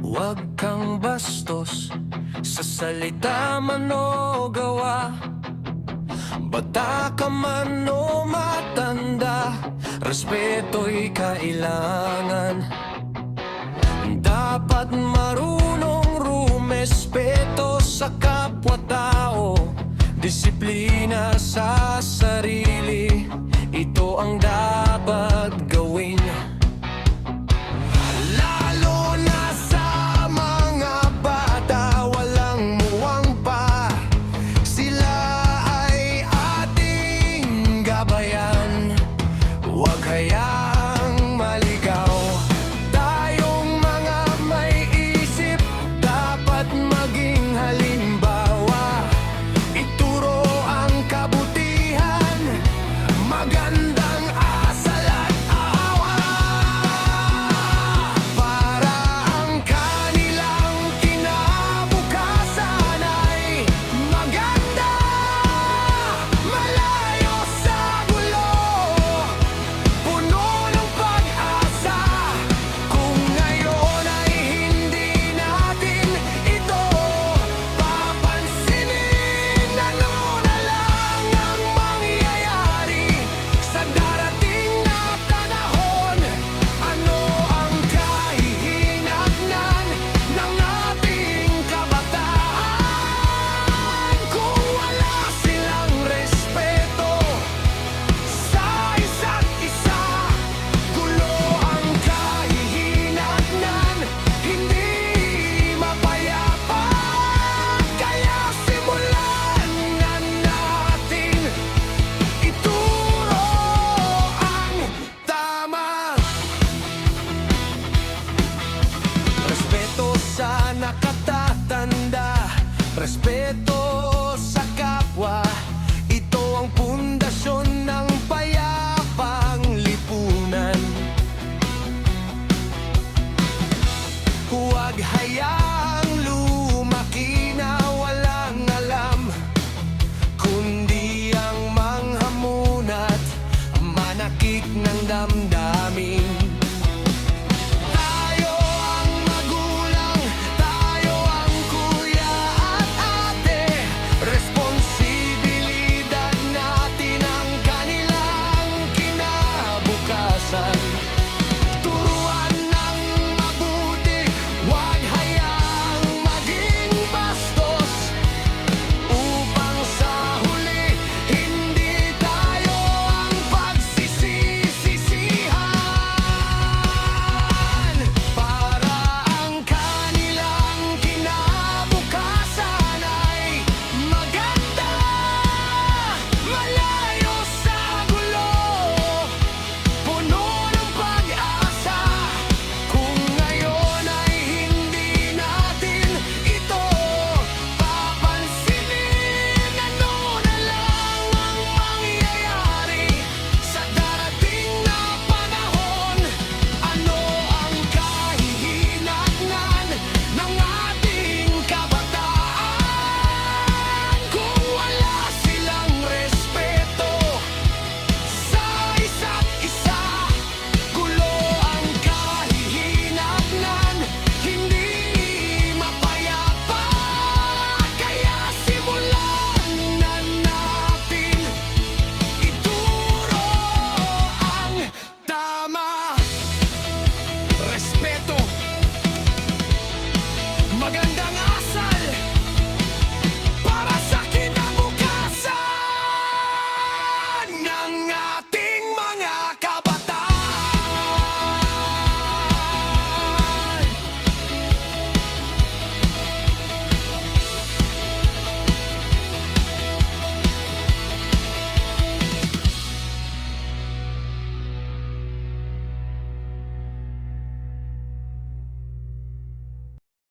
Huwag kang bastos sa salita man o gawa. Bata ka man o matanda, respeto'y kailangan. Dapat marunong rumespeto sa kapwa-tao, disiplina sa sarili, ito ang dapat gawin. Lalo na sa mga bata, walang muwang pa, sila ay ating gabayan. Huwag hayaang maligaw, tayong mga may isip, dapat maging halimbawa. Ituro ang kabutihan, magandang asal at awa, para ang kanilang kinabukasan ay maganda. Malayo sa gulo, puno ng pag-asa. Kung ngayon ay hindi natin ito papansinin, ano na lang ang mangyayari sa darating na panahon? Ano ang kahihinatnan ng ating kabataan kung wala silang respeto sa isa't isa? Gulo ang kahihinatnan, hindi mapayapa. Kaya simulan na natin ituro ang tama. Respeto sa nakatatanda, respeto sa kapwa, ito ang pundasyon ng payapang lipunan. Huwag hayaang lumaki na walang alam, kundi ang manghamunat, manakit ng damdamin. Tayo ang magulang, tayo ang kuya at ate, responsibilidad natin ang kanilang kinabukasan.